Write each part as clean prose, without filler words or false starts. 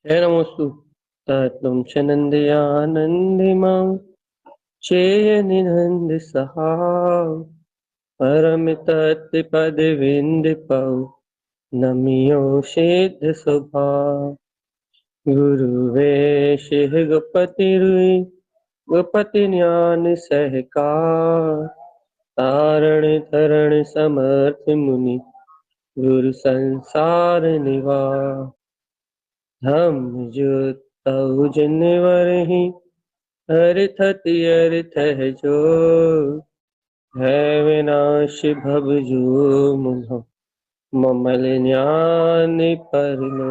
हे नमोस्तु तत्त्वं च नन्दयानन्दिमां चेयनिनन्द सहा परमितत्पदविन्दपौ नमियो सिद्ध स्वभा गुरुवेशिः गुपतिरुई गुपति ज्ञान सहकार तारण तरण समर्थ मुनि गुरु संसार निवार हम जो जिनवरहि हरिथति अर्थ है जो है विनाश भव जो मुह ममल ज्ञान परलो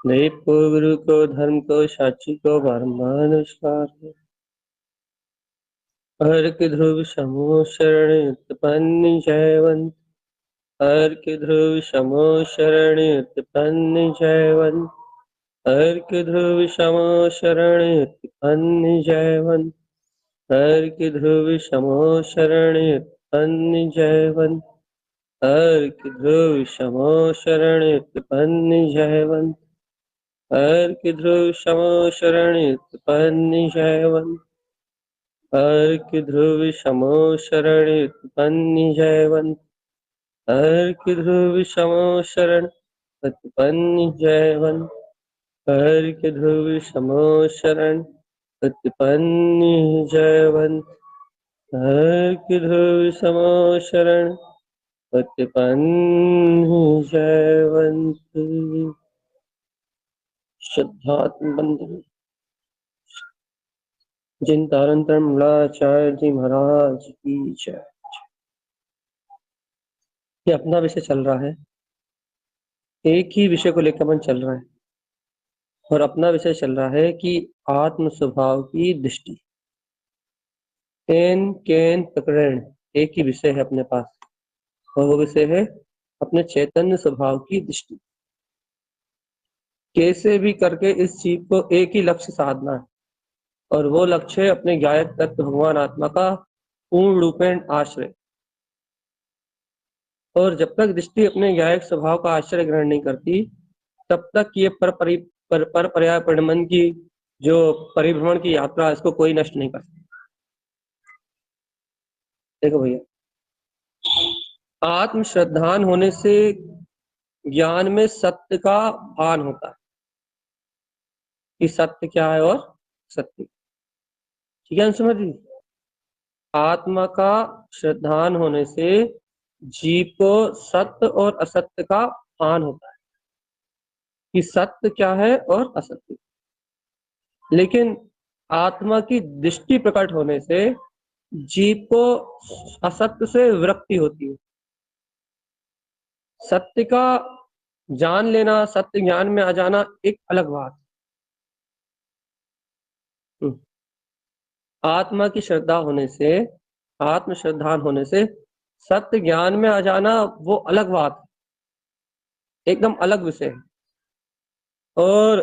नृप गुरु को धर्म को साक्षी को नमस्कार अर्क ध्रुव समो शरण उत्पन्न जयवंत अर्क ध्रुव समो शरण उत्पन्न जयवंत अर्क ध्रुव समो शरण उत्पन्न जयवंत अर्क ध्रुव समो शरण उत्पन्न जयवंत अर्क ध्रुव समो शरण उत्पन्न जयवंत अर्क ध्रुव समो शरण उत्पन्न जयवंत अर्क ध्रुव समो शरण उत्पन्न जयवंत अर्क ध्रुव समो शरण उत्पन्न जयवंत अर्क ध्रुव समो शरण उत्पन्न जयवंत अर्क ध्रुव समो शरण उत्पन्न जयवंत। श्रद्धात्म बंधु जिन तारंतर मूलाचार्य जी महाराज की जय। ये अपना विषय चल रहा है, एक ही विषय को लेकर मन चल रहा है और अपना विषय चल रहा है कि आत्म स्वभाव की दृष्टि। केन केन प्रकरण एक ही विषय है अपने पास और वो विषय है अपने चैतन्य स्वभाव की दृष्टि। कैसे भी करके इस जीव को एक ही लक्ष्य साधना है और वो लक्ष्य है अपने गायक तत्व भगवान आत्मा का पूर्ण रूपेण आश्रय। और जब तक दृष्टि अपने गायक स्वभाव का आश्रय ग्रहण नहीं करती तब तक ये पर पर्याय परिणमन की जो परिभ्रमण की यात्रा इसको कोई नष्ट नहीं कर सकता। देखो भैया, आत्म श्रद्धान होने से ज्ञान में सत्य का भान होता है कि सत्य क्या है और सत्य, ठीक है समझ लीजिए। आत्मा का श्रद्धान होने से जीव को सत्य और असत्य का भान होता है कि सत्य क्या है और असत्य। लेकिन आत्मा की दृष्टि प्रकट होने से जीव को असत्य से विरक्ति होती है। सत्य का जान लेना, सत्य ज्ञान में आ जाना एक अलग बात। आत्मा की श्रद्धा होने से, आत्म श्रद्धान होने से सत्य ज्ञान में आ जाना वो अलग बात है, एकदम अलग विषय है। और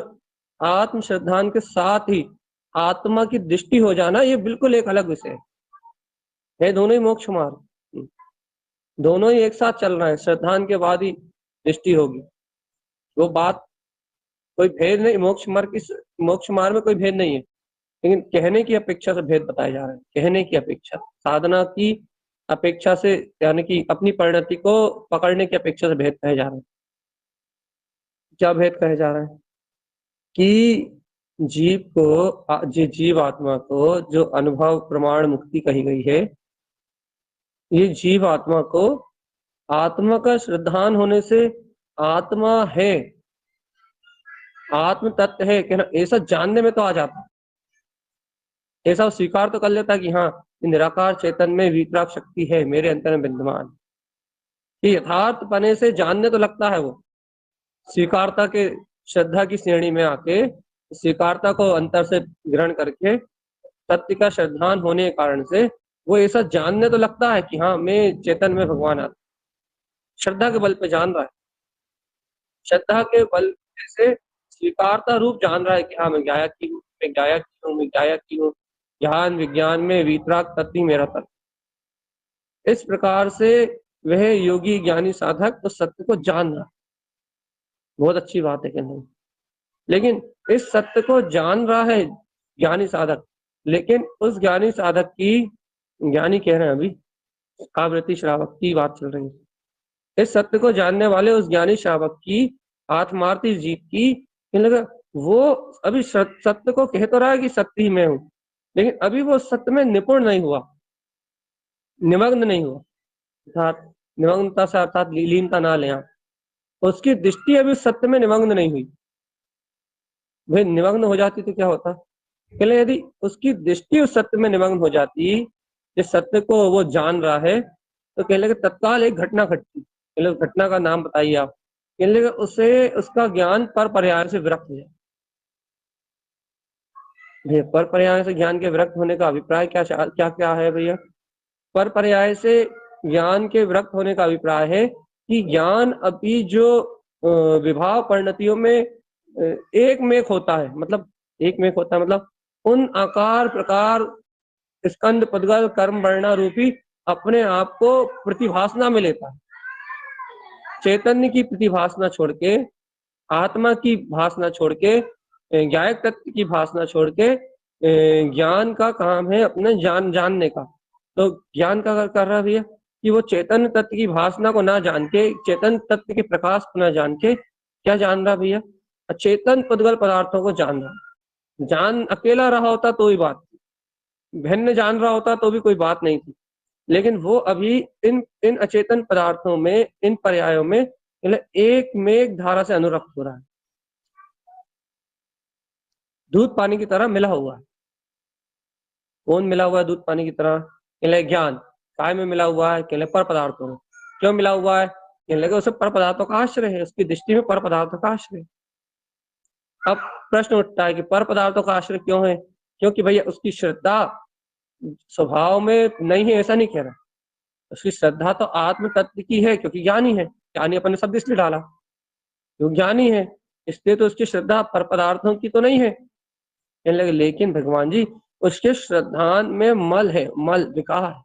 आत्म श्रद्धान के साथ ही आत्मा की दृष्टि हो जाना ये बिल्कुल एक अलग विषय है। दोनों ही मोक्ष मार्ग, दोनों ही एक साथ चल रहे हैं। श्रद्धान के बाद ही दृष्टि होगी, वो बात कोई भेद नहीं। मोक्ष मार्ग में कोई भेद नहीं है, लेकिन कहने की अपेक्षा से भेद बताए जा रहे हैं। कहने की अपेक्षा, साधना की अपेक्षा से, यानी कि अपनी परिणति को पकड़ने की अपेक्षा से भेद कहे जा रहे हैं। क्या भेद कहे जा रहे हैं कि जीव को, जीव आत्मा को जो अनुभव प्रमाण मुक्ति कही गई है, ये जीव आत्मा को आत्मा का श्रद्धान होने से आत्मा है, आत्म तत्व है कि ना, ऐसा जानने में तो आ जाता है। ऐसा स्वीकार तो कर लेता कि हाँ, निराकार चेतन में वितराग शक्ति है मेरे अंतर में विद्यमान। ये यथार्थ पने से जानने तो लगता है, वो स्वीकारता के श्रद्धा की श्रेणी में आके स्वीकारता को अंतर से ग्रहण करके सत्य का श्रद्धान होने के कारण से वो ऐसा जानने तो लगता है कि हाँ, मैं चेतन में भगवान आता। श्रद्धा के बल पे जान रहा है, श्रद्धा के बल से स्वीकारता रूप जान रहा है कि हाँ, मैं गायक की हूँ, मैं गायक की हूँ, मैं गायक की हूँ। ज्ञान विज्ञान में वीतराग तत्व मेरा तत्व। इस प्रकार से वह योगी ज्ञानी साधक उस सत्य को जान रहा है। बहुत अच्छी बात है कि नहीं। लेकिन इस सत्य को जान रहा है ज्ञानी साधक, लेकिन उस ज्ञानी साधक की, ज्ञानी कह रहे हैं अभी, आवृत्ति श्रावक की बात चल रही है, इस सत्य को जानने वाले उस ज्ञानी श्रावक की आत्मार्थी जीव की, लगा वो अभी सत्य को कह तो रहा है कि सत्य ही मैं हूं, लेकिन अभी वो सत्य में निपुण नहीं हुआ, निमग्न नहीं हुआ, अर्थात निमग्नता से अर्थात लीनता ना ले आप, उसकी दृष्टि अभी सत्य में निमग्न नहीं हुई। भाई निमग्न हो जाती तो क्या होता, कहले यदि उसकी दृष्टि उस सत्य में निमग्न हो जाती, जिस सत्य को वो जान रहा है, तो कहने लगे तत्काल एक घटना घटती, कहले घटना का नाम बताइए आप, कहने लगे उसे उसका ज्ञान पर पर्याय से विरक्त हो जाए। भैया पर पर्याय से ज्ञान के विरक्त होने का अभिप्राय क्या क्या क्या है भैया? पर पर्याय से ज्ञान के विरक्त होने का अभिप्राय है कि ज्ञान अभी जो विभाव परिणतियों में एक मेक होता है, मतलब एक मेक होता है, मतलब उन आकार प्रकार स्कंद पदगल कर्म वर्णा रूपी अपने आप को प्रतिभासना में लेता है। चैतन्य की प्रतिभासना छोड़ के, आत्मा की भासना छोड़ के, ज्ञायक तत्व की भासना छोड़ के ज्ञान का काम है अपने जानने का। तो ज्ञान का कर रहा भैया कि वो चेतन तत्व की भासना को ना जान के, चेतन तत्व के प्रकाश को ना जान के क्या जान रहा भैया? अचेतन पुद्गल पदार्थों को जान रहा। जान अकेला रहा होता तो ही बात थी, भिन्न जान रहा होता तो भी कोई बात नहीं थी, लेकिन वो अभी इन इन अचेतन पदार्थों में, इन पर्यायों में एक मेघ धारा से अनुरक्त हो रहा है, दूध पानी की तरह मिला हुआ है। कौन मिला हुआ है दूध पानी की तरह? कहले ज्ञान। काय में मिला हुआ है? कहले पर पदार्थों में। क्यों मिला हुआ है? कहने लगे उसे पर पदार्थों का आश्रय है, उसकी दृष्टि में पर पदार्थों का आश्रय। अब प्रश्न उठता है कि पर पदार्थों का आश्रय क्यों है? क्योंकि भैया उसकी श्रद्धा स्वभाव में नहीं है, ऐसा नहीं कह रहा, उसकी श्रद्धा तो आत्म तत्व की है, क्योंकि ज्ञानी है, ज्ञानी अपने शब्द इसलिए डाला क्योंकि ज्ञानी है, इसलिए तो उसकी श्रद्धा पर पदार्थों की तो नहीं है। कहने लगे लेकिन भगवान जी उसके श्रद्धान में मल है, मल विकार है,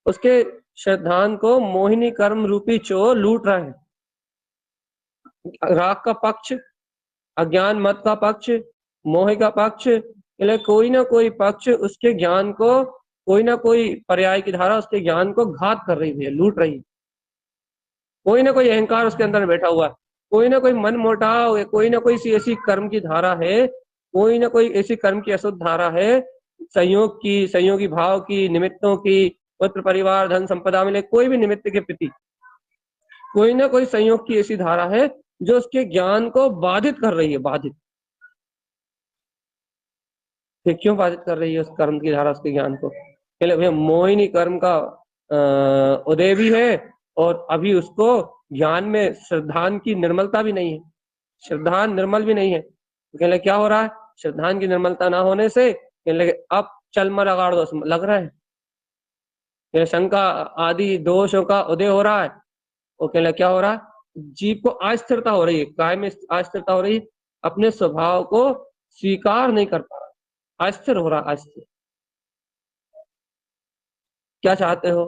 उसके श्रद्धान को मोहिनी कर्म रूपी चोर लूट रहे हैं। राग का पक्ष, अज्ञान मत का पक्ष, मोह का पक्ष, कोई ना कोई पक्ष उसके ज्ञान को, कोई ना कोई पर्याय की धारा उसके ज्ञान को घात कर रही है, लूट रही है। कोई ना कोई अहंकार उसके अंदर बैठा हुआ है, कोई ना कोई मन मोटाव है, कोई ना कोई ऐसी कर्म की धारा है, कोई ना कोई ऐसी कर्म की अशुद्ध धारा है, संयोग की, संयोगी भाव की, निमित्तों की, पुत्र परिवार धन संपदा मिले, कोई भी निमित्त के प्रति कोई ना कोई संयोग की ऐसी धारा है जो उसके ज्ञान को बाधित कर रही है, बाधित। फिर क्यों बाधित कर रही है उस कर्म की धारा उसके ज्ञान को? भैया मोहिनी कर्म का उदय भी है, और अभी उसको ज्ञान में श्रद्धान की निर्मलता भी नहीं है, श्रद्धान निर्मल भी नहीं है। तो कहने लगे क्या हो रहा है? श्रद्धान की निर्मलता ना होने से कहने लगे अब चल मर अगाड़ दो लग रहा है, शंका आदि दोषों का उदय हो रहा है। वो कहने लगे क्या हो रहा है? जीव को अस्थिरता हो रही है, काय में अस्थिरता हो रही है, अपने स्वभाव को स्वीकार नहीं कर पा रहा, अस्थिर हो रहा, अस्थिर। क्या चाहते हो?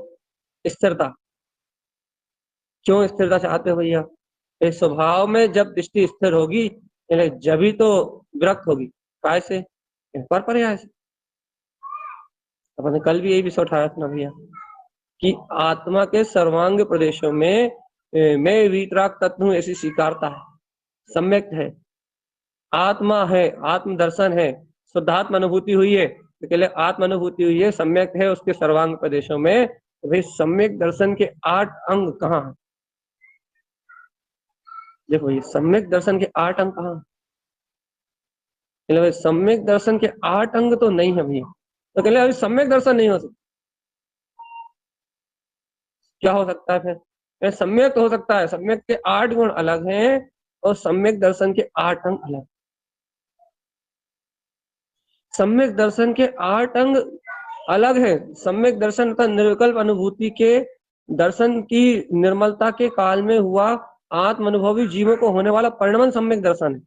स्थिरता। क्यों स्थिरता चाहते हो भैया? इस स्वभाव में जब दृष्टि स्थिर होगी जब ही तो विरक्त होगी। काय से? पर पर्याय से। अपने कल भी यही विषय उठाया था ना भैया कि आत्मा के सर्वांग प्रदेशों में मैं वीतराग तत्व हूं ऐसी स्वीकारता है, सम्यक है, आत्मा है, आत्म दर्शन है, शुद्धात्म अनुभूति हुई है, तो कहले आत्म अनुभूति हुई है, सम्यक है उसके सर्वांग प्रदेशों में। तो भाई सम्यक दर्शन के 8 अंग कहाँ है? देखो ये सम्यक दर्शन के 8 अंग कहाँ? सम्यक दर्शन के 8 अंग तो नहीं है भैया, तो कहले अभी सम्यक दर्शन नहीं हो सकता। क्या हो सकता है फिर? सम्यक हो सकता है, सम्यक के 8 गुण अलग हैं और सम्यक दर्शन के 8 अंग अलग। सम्यक दर्शन के 8 अंग अलग है। सम्यक दर्शन अर्थात निर्विकल्प अनुभूति के दर्शन की निर्मलता के काल में हुआ आत्म अनुभवी जीवों को होने वाला परिणमन सम्यक दर्शन है।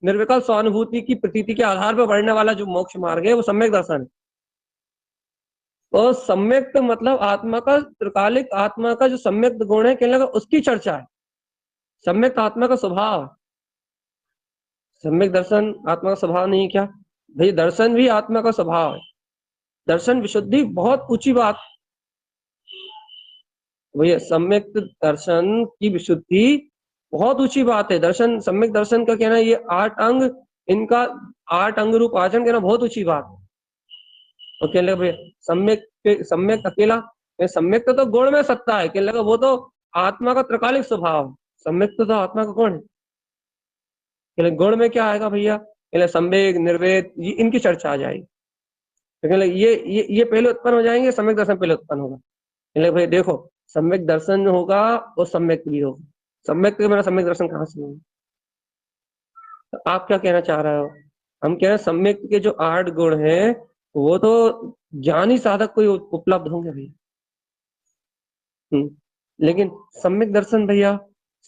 निर्विकल्प स्वानुभूति की प्रतीति के आधार पर बढ़ने वाला जो मोक्ष मार्ग है वो सम्यक दर्शन है। और सम्यक मतलब आत्मा का, त्रिकालिक आत्मा का जो सम्यक गुण है, कहने लगा उसकी चर्चा है। सम्यक आत्मा का स्वभाव, सम्यक दर्शन आत्मा का स्वभाव नहीं है क्या भाई? दर्शन भी आत्मा का स्वभाव है। दर्शन विशुद्धि बहुत ऊंची बात भैया, सम्यक दर्शन की विशुद्धि बहुत ऊंची बात है। दर्शन, सम्यक दर्शन का कहना ये 8 अंग, इनका 8 अंग रूप आचरण कहना बहुत ऊंची बात है। और कहने लगा भैया सम्यक अकेला, सम्यक तो गुण में सत्ता है, कहने लगा वो तो आत्मा का त्रिकालिक स्वभाव है। सम्यक तो आत्मा का गुण है, कहने गुण में क्या आएगा भैया? कहने सम्यक निर्वेद, इनकी चर्चा आ जाएगी। तो कहने ये पहले उत्पन्न हो जाएंगे, सम्यक दर्शन पहले उत्पन्न होगा। कहने भाई देखो, सम्यक दर्शन होगा और सम्यक भी होगा, सम्यक के बिना सम्यक दर्शन कहाँ से होगा? तो आप क्या कहना चाह रहे हो? हम कह रहे हैं सम्यक के जो 8 गुण हैं वो तो ज्ञानी साधक को ही उपलब्ध होंगे भैया। लेकिन सम्यक दर्शन भैया,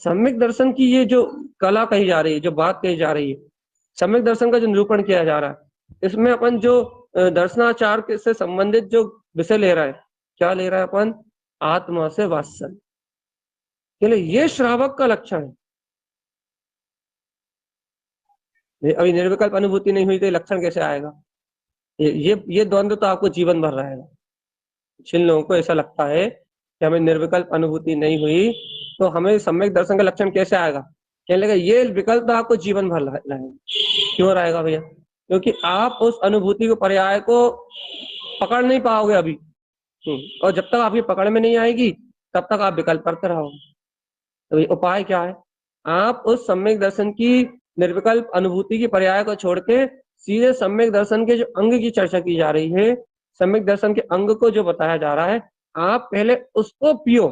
सम्यक दर्शन की ये जो कला कही जा रही है, जो बात कही जा रही है, सम्यक दर्शन का जो निरूपण किया जा रहा है, इसमें अपन जो दर्शनाचार से संबंधित जो विषय ले रहा है, क्या ले रहा है अपन? आत्मा से वात्सल्य। ये श्रावक का लक्षण है। अभी निर्विकल्प अनुभूति नहीं हुई तो लक्षण कैसे आएगा? ये द्वंद्व तो आपको जीवन भर रहेगा। जिन लोगों को ऐसा लगता है कि हमें निर्विकल्प अनुभूति नहीं हुई तो हमें सम्यक दर्शन का लक्षण कैसे आएगा, कहने लगा ये विकल्प तो आपको जीवन भर रहेगा। क्यों रहेगा भैया? क्योंकि आप उस अनुभूति को, पर्याय को पकड़ नहीं पाओगे अभी। और जब तक आपकी पकड़ में नहीं आएगी तब तक आप विकल्प करते रहोगे। तो उपाय क्या है? आप उस सम्यक दर्शन की निर्विकल्प अनुभूति की पर्याय को छोड़ के सीधे सम्यक दर्शन के जो अंग की चर्चा की जा रही है, सम्यक दर्शन के अंग को जो बताया जा रहा है, आप पहले उसको पियो।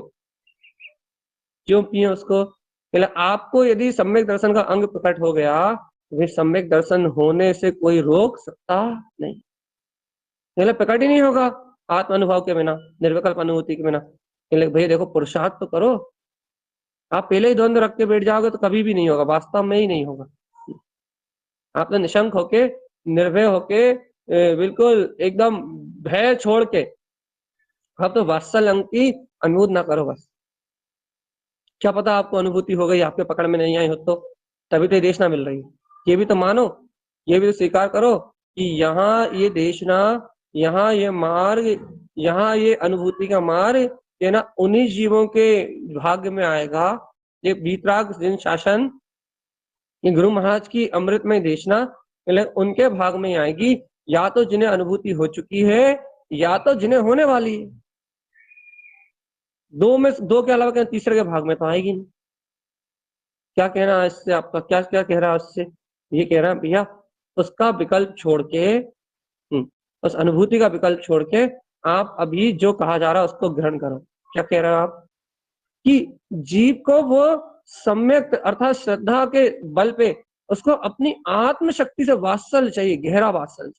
क्यों पिए उसको? पहले आपको यदि सम्यक दर्शन का अंग प्रकट हो गया तो फिर सम्यक दर्शन होने से कोई रोक सकता नहीं, पहले प्रकट ही नहीं होगा आत्म अनुभव के बिना, निर्विकल्प अनुभूति के बिना। भैया देखो, पुरुषार्थ तो करो। आप पहले ही द्वंद्व रख के बैठ जाओगे तो कभी भी नहीं होगा, वास्तव में ही नहीं होगा। आप तो निशंक होके, निर्भय होके, बिल्कुल एकदम भय छोड़ के आप तो वात्सल्य अंग की अनुभूति ना करो बस। क्या पता आपको अनुभूति हो गई, आपके पकड़ में नहीं आई हो तो तभी तो ये देशना मिल रही है। ये भी तो मानो, ये भी तो स्वीकार करो कि यहाँ ये देशना, यहाँ ये मार्ग, यहाँ ये अनुभूति का मार्ग ये ना उन्हीं जीवों के भाग्य में आएगा। ये वीतराग जिन शासन, ये गुरु महाराज की अमृतमय देशना उनके भाग में आएगी, या तो जिन्हें अनुभूति हो चुकी है या तो जिन्हें होने वाली है। दो के अलावा तीसरे के भाग में तो आएगी नहीं। क्या कहना है इससे आपका? क्या क्या कह रहा है उससे? ये कह रहा है भैया उसका विकल्प छोड़ के, उस अनुभूति का विकल्प छोड़ के आप अभी जो कहा जा रहा है उसको ग्रहण करो। क्या कह रहे हो आप? कि जीव को वो सम्यक अर्थात श्रद्धा के बल पे उसको अपनी आत्म शक्ति से वात्सल्य चाहिए, गहरा वात्सल्य।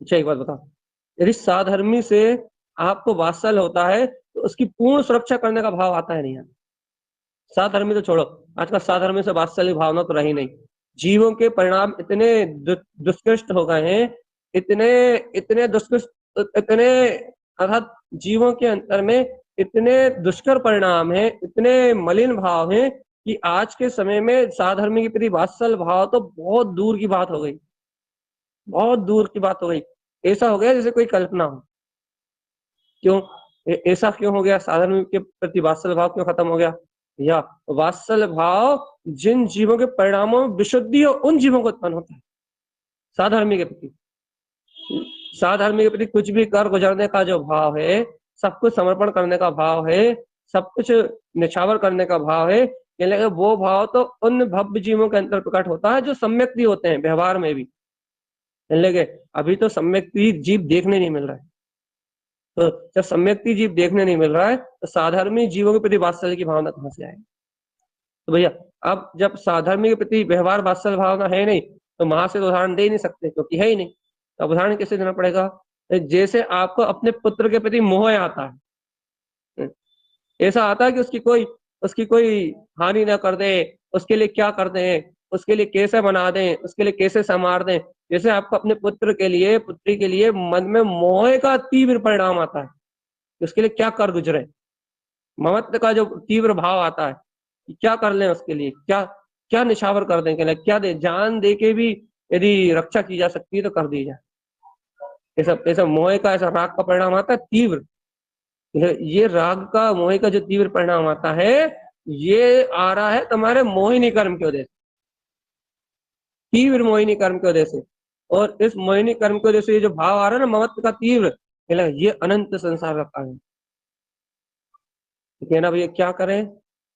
अच्छा एक बात बताओ, यदि साधर्मी से आपको वात्सल्य होता है तो उसकी पूर्ण सुरक्षा करने का भाव आता है नहीं? साधर्मी तो छोड़ो, आजकल साधर्मी से वात्सल्य भावना तो रही नहीं। जीवों के परिणाम इतने दुष्कृष्ट हो गए हैं, इतने दुष्कृष्ट, इतने अर्थात जीवों के अंतर में इतने दुष्कर परिणाम हैं, इतने मलिन भाव हैं कि आज के समय में साधर्मी के प्रति वात्सल्य भाव तो बहुत दूर की बात हो गई, बहुत दूर की बात हो गई। ऐसा हो गया जैसे कोई कल्पना हो। क्यों ऐसा क्यों हो गया? साधर्मी के प्रति वात्सल्य भाव क्यों खत्म हो गया? या वात्सल्य भाव जिन जीवों के परिणामों में विशुद्धि हो उन जीवों को उत्पन्न होता है। साधर्मी के प्रति, साधर्मी के प्रति कुछ भी कर गुजरने का जो भाव है, सब कुछ समर्पण करने का भाव है, सब कुछ निछावर करने का भाव है, वो भाव तो उन भव्य जीवों के अंतर प्रकट होता है जो सम्यक भी होते हैं व्यवहार में भी। अभी तो सम्यक जीव देखने नहीं मिल रहा है। तो जब सम्यक जीव देखने नहीं मिल रहा है तो साधर्मी जीवों के प्रति वात्सल्य की भावना कहां से आएगी? तो भैया अब जब साधर्मी के प्रति व्यवहार वात्सल्य भावना है नहीं तो वहां से तो उदाहरण दे ही नहीं सकते, क्योंकि है ही नहीं। तो उदाहरण कैसे देना पड़ेगा? जैसे आपको अपने पुत्र के प्रति मोह आता है, ऐसा आता है कि उसकी कोई हानि ना कर दे, उसके लिए क्या कर दें, उसके लिए कैसे बना दें, उसके लिए कैसे संवार दें। जैसे आपको अपने पुत्र के लिए, पुत्री के लिए मन में मोह का तीव्र परिणाम आता है, उसके लिए क्या कर गुजरे। ममत्व का जो तीव्र भाव आता है कि क्या कर लें उसके लिए, क्या क्या निछावर कर दें, क्या दे, जान दे के भी यदि रक्षा की जा सकती है तो कर दी जाए। ऐसा ऐसा मोह का, ऐसा राग का परिणाम आता है तीव्र। ये राग का, मोह का जो तीव्र परिणाम आता है, ये आ रहा है तुम्हारे मोहिनी कर्म की वजह से, तीव्र मोहिनी कर्म की वजह से। और इस मोहिनी कर्म की वजह से ये जो भाव आ रहा है ना ममत्व का तीव्र, ये अनंत संसार का कारण है ना भैया। क्या करें,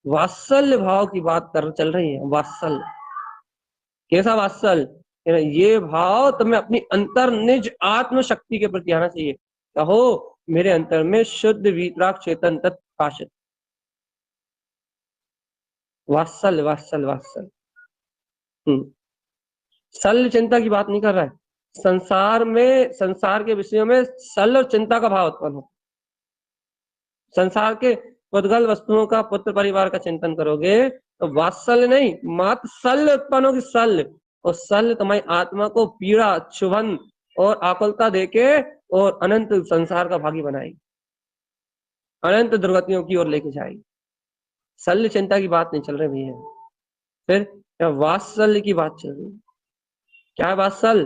वात्सल्य भाव की बात कर चल रही है। वात्सल्य, कैसा वात्सल्य, ये भाव तुम्हें अपनी अंतर निज आत्म शक्ति के प्रति आना चाहिए। कहो मेरे अंतर में शुद्ध वीतराग चेतन तत्व प्रकाशित। वात्सल्य वात्सल्य वात्सल्य। शल्य चिंता की बात नहीं कर रहा है। संसार में, संसार के विषयों में शल्य और चिंता का भाव उत्पन्न हो। संसार के पुद्गल वस्तुओं का, पुत्र परिवार का चिंतन करोगे तो वात्सल्य नहीं, मात्र शल्य उत्पन्न होगी। शल्य, और शल्य तुम्हारी आत्मा को पीड़ा, क्षुभन और आकुलता देके और अनंत संसार का भागी बनाएगी, अनंत दुर्गतियों की ओर लेके जाएगी। शल्य चिंता की बात नहीं चल रही भैया, फिर वात्सल्य की बात चल रही है। क्या है वात्सल्य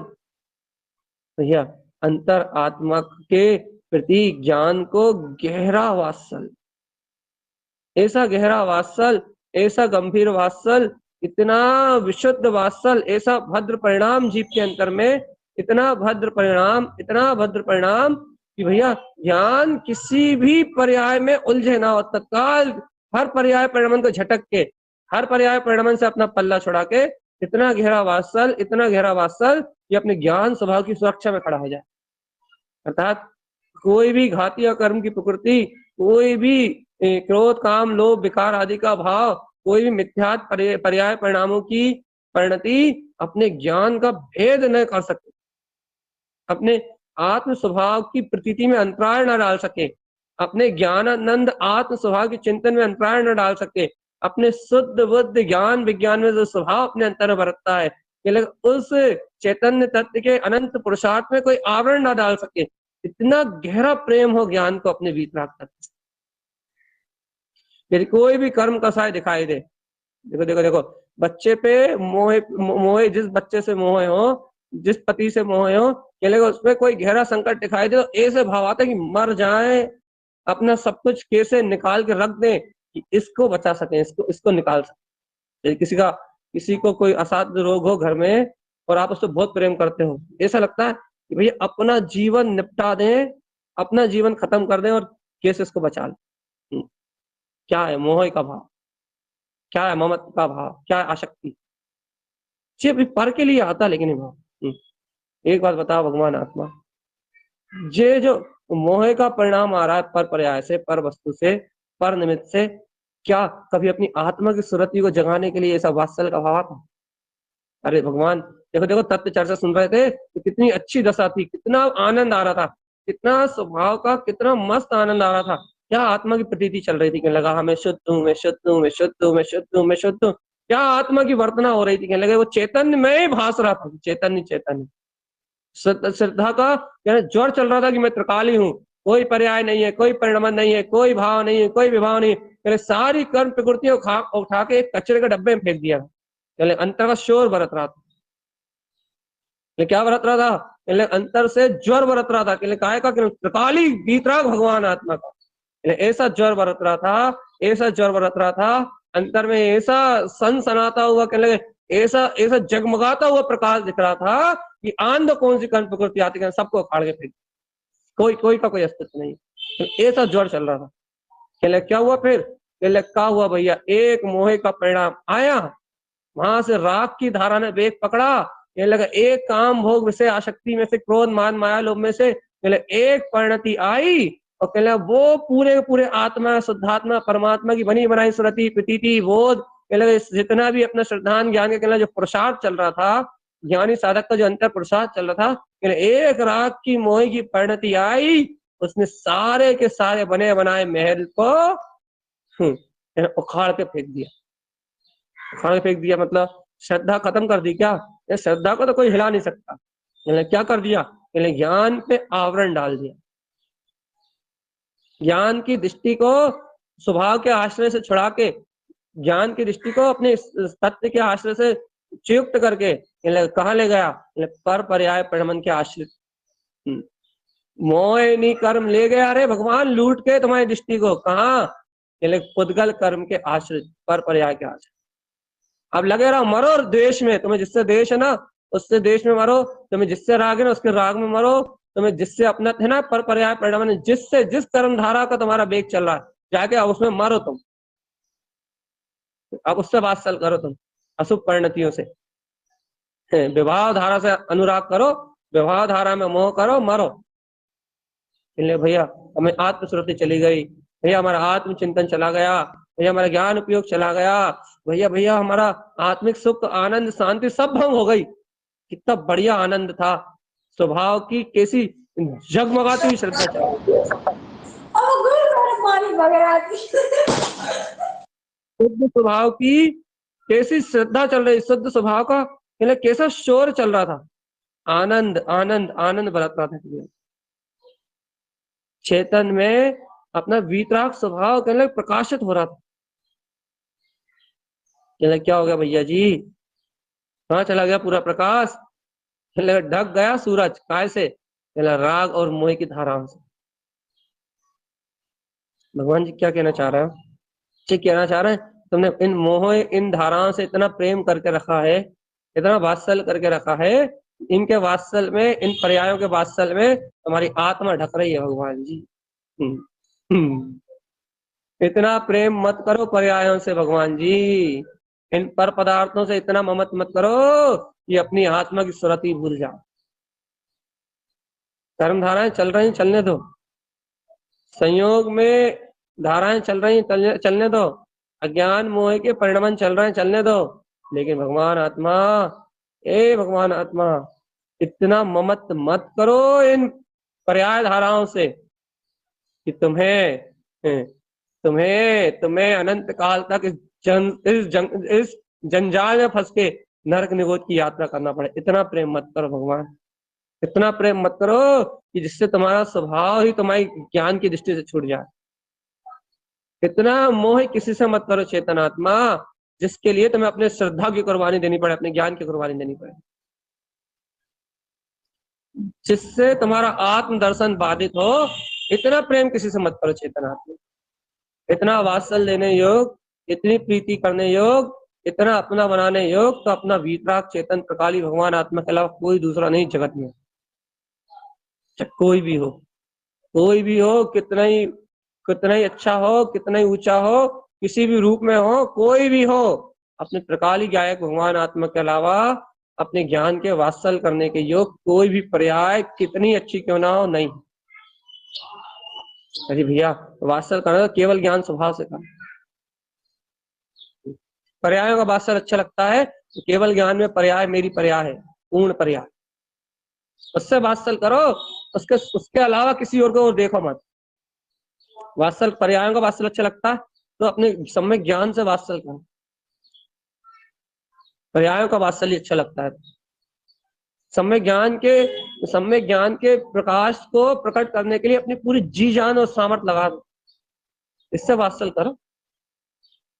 भैया? अंतर आत्मा के प्रति ज्ञान को गहरा वात्सल्य, ऐसा गहरा वात्सल्य, ऐसा गंभीर वात्सल्य, इतना विशुद्ध वात्सल्य, ऐसा भद्र परिणाम जीव के अंतर में, इतना भद्र परिणाम, इतना भद्र परिणाम कि भैया ज्ञान किसी भी पर्याय में उलझे ना हो, तत्काल हर पर्याय परिणाम को झटक के, हर पर्याय परिणाम से अपना पल्ला छुड़ा के, इतना गहरा वात्सल्य, इतना गहरा वात्सल्य कि अपने ज्ञान स्वभाव की सुरक्षा में खड़ा हो जाए। अर्थात कोई भी घातीय कर्म की प्रकृति, कोई भी क्रोध, काम, लोभ, विकार आदि का भाव, कोई भी मिथ्यात् पर्याय परिणामों की परिणति अपने ज्ञान का भेद न कर सके, अपने आत्म स्वभाव की प्रतीति में अंतराय न डाल सके, अपने ज्ञानानंद आत्म स्वभाव के चिंतन में अंतराय न डाल सके, अपने शुद्ध बुद्ध ज्ञान विज्ञान में जो स्वभाव अपने अंतर में बरतता है, उस चैतन्य तत्व के अनंत पुरुषार्थ में कोई आवरण न डाल सके। इतना गहरा प्रेम हो ज्ञान को अपने भीतर रखता। यदि कोई भी कर्म कसाय दिखाई दे, देखो देखो देखो, बच्चे पे मोह, मोह, जिस बच्चे से मोह हो, जिस पति से मोह हो, उसमें कोई गहरा संकट दिखाई दे तो ऐसे भाव आता है कि मर जाए, अपना सब कुछ कैसे निकाल के रख दें कि इसको बचा सकें, इसको निकाल सकें। किसी को कोई असाध्य रोग हो घर में और आप उससे बहुत प्रेम करते हो, ऐसा लगता है कि भैया अपना जीवन निपटा दें, अपना जीवन खत्म कर दें और कैसे इसको बचा लें। क्या है मोह का भाव, क्या है ममत्व का भाव, क्या है आसक्ति। सिर्फ पर के लिए आता, लेकिन भाव। एक बात बताओ भगवान आत्मा, ये जो मोह का परिणाम आ रहा है पर पर्याय से, पर वस्तु से, पर निमित्त से, क्या कभी अपनी आत्मा की सुरति को जगाने के लिए ऐसा वात्सल्य का भाव आता? अरे भगवान, देखो देखो, तत्व चर्चा सुन रहे थे तो कितनी अच्छी दशा थी, कितना आनंद आ रहा था, कितना स्वभाव का कितना मस्त आनंद आ रहा था। क्या आत्मा की प्रतीति चल रही थी, कहने लगा मैं शुद्ध हूँ, मैं शुद्ध हूँ, मैं शुद्ध हूँ, मैं शुद्ध हूँ, मैं शुद्ध हूँ। क्या आत्मा की वर्तना हो रही थी, कहने लगे वो चैतन्य में ही भास रहा था, चैतन्य चैतन्य। श्रद्धा का जोर चल रहा था कि मैं त्रिकाली हूँ, कोई पर्याय नहीं है, कोई परिणाम नहीं है, कोई भाव नहीं है, कोई विभाव नहीं है। सारी कर्म प्रकृतियों उठा के एक कचरे के डब्बे में फेंक दिया। अंतर का शोर बरत रहा था। क्या बरत रहा था? अंतर से ज्वर बरत रहा था। काय का? त्रिकाली वीतराग भगवान आत्मा का ऐसा ज्वर बरत रहा था, ऐसा ज्वर बरत रहा था अंतर में, ऐसा सनसनाता हुआ, कहने लगे ऐसा ऐसा जगमगाता हुआ प्रकाश दिख रहा था कि आंध कौन सी कर्म प्रकृति आती है, सबको उखाड़ के फेंक, कोई का कोई अस्तित्व नहीं। तो ऐसा ज्वर चल रहा था। कहले क्या हुआ फिर? कहले क्या हुआ भैया, एक मोह का परिणाम आया, वहां से राग की धारा ने वेग पकड़ा। कहने लगा एक काम भोग विषय आसक्ति में से, क्रोध मान माया लोभ में से कहले एक परिणति आई, और कहले वो पूरे पूरे आत्मा, शुद्धात्मा, परमात्मा की बनी बनाई सुरति, प्रतीति, बोध, कहले जितना भी अपना श्रद्धान ज्ञान के कहले जो पुरुषार्थ चल रहा था, ज्ञानी साधक का जो अंतर पुरुषार्थ चल रहा था, कहले एक राग की मोह की परिणति आई, उसने सारे के सारे बने बनाए महल को उखाड़ के फेंक दिया। उखाड़ के फेंक दिया मतलब श्रद्धा खत्म कर दी क्या? श्रद्धा को तो कोई हिला नहीं सकता। क्या कर दिया? ज्ञान पे आवरण डाल दिया, ज्ञान की दृष्टि को स्वभाव के आश्रय से छुड़ा के ज्ञान की दृष्टि को अपने तत्व के आश्रय से उपयुक्त करके कहाँ ले गया, पर पर्याय परिणमन के आश्रित मोहिनी कर्म ले गया। अरे भगवान लूट के तुम्हारी दृष्टि को कहा, पुद्गल कर्म के आश्रित, पर पर्याय के आश्रित। अब लगे रहो मरो द्वेष में, तुम्हें जिससे द्वेष है ना उससे द्वेष में मरो, तुम्हें जिससे राग है ना उसके राग में मरो, तुम्हें जिससे अपना है ना पर पर्याय परिणमन, जिससे जिस कर्म धारा का तुम्हारा वेग चल रहा है जाके अब उसमें मरो तुम, अब उससे वात्सल करो तुम, अशुभ परिणतियों से विवाह धारा से अनुराग करो, विवाह धारा में मोह करो, मरो। इसलिए भैया हमें आत्मश्रुति चली गई, भैया हमारा आत्मचिंतन चला गया, भैया हमारा ज्ञान उपयोग चला गया, भैया भैया हमारा आत्मिक सुख आनंद शांति सब भंग हो गई। कितना बढ़िया आनंद था, स्वभाव की कैसी जगमगाती हुई श्रद्धा चल शुद्ध स्वभाव की कैसी श्रद्धा चल रही, शुद्ध स्वभाव का कैसा शोर चल रहा था, आनंद आनंद आनंद बरत रहा था चेतन में, अपना वीतराग स्वभाव प्रकाशित हो रहा था। क्या हो गया भैया जी, कहाँ चला गया पूरा प्रकाश, ढक गया सूरज, काय से, राग और मोह की धाराओं से। भगवान जी क्या कहना चाह रहे हैं, क्या कहना चाह रहे हैं, तुमने इन मोह इन धाराओं से इतना प्रेम करके रखा है, इतना वात्सल करके रखा है, इनके वात्सल में, इन पर्यायों के वात्सल में तुम्हारी आत्मा ढक रही है भगवान जी। इतना प्रेम मत करो पर्यायों से भगवान जी, इन पर पदार्थों से इतना ममत मत करो कि अपनी आत्मा की सुरति भूल जाओ। कर्म धाराएं चल रही, चलने दो, संयोग में धाराएं चल रही, चलने दो, अज्ञान मोह के परिणमन चल रहे हैं, चलने दो, लेकिन भगवान आत्मा, भगवान आत्मा इतना ममत मत करो इन पर्याय धाराओं से कि तुम्हें अनंत काल तक इस जंजाल में फंस के नरक निगोद की यात्रा करना पड़े। इतना प्रेम मत करो भगवान, इतना प्रेम मत करो कि जिससे तुम्हारा स्वभाव ही तुम्हारी ज्ञान की दृष्टि से छूट जाए। इतना मोह किसी से मत करो चेतनात्मा, जिसके लिए तुम्हें अपने श्रद्धा की कुर्बानी देनी पड़े, अपने ज्ञान की कुर्बानी देनी पड़े, जिससे तुम्हारा आत्म दर्शन बाधित हो। इतना प्रेम किसी से मत करो चेतनात्मा, इतना वात्सल देने योग, इतनी प्रीति करने योग, इतना अपना बनाने योग तो अपना वीतराग चेतन प्रकाली भगवान आत्मा के अलावा कोई दूसरा नहीं जगत में। कोई भी हो, कोई भी हो, कितना ही अच्छा हो, कितना ही ऊंचा हो, किसी भी रूप में हो, कोई भी हो, अपने प्रकाली गायक भगवान आत्मा के अलावा अपने ज्ञान के वात्सल करने के योग कोई भी पर्याय कितनी अच्छी क्यों ना हो नहीं। अरे भैया वात्सल करना केवल ज्ञान स्वभाव से करना, पर्यायों का वात्सल अच्छा लगता है तो केवल ज्ञान में पर्याय मेरी पर्याय है, पूर्ण पर्याय, उससे वात्सल करो, उसके अलावा किसी और को देखो मत। वात्सल पर्यायों का वात्सल अच्छा लगता है तो अपने सम्यक ज्ञान से वात्सल करो, पर्यायों का वात्सल्य अच्छा लगता है, सम्यक ज्ञान के प्रकाश को प्रकट करने के लिए अपनी पूरी जी जान और सामर्थ्य लगा दो, इससे वात्सल करो,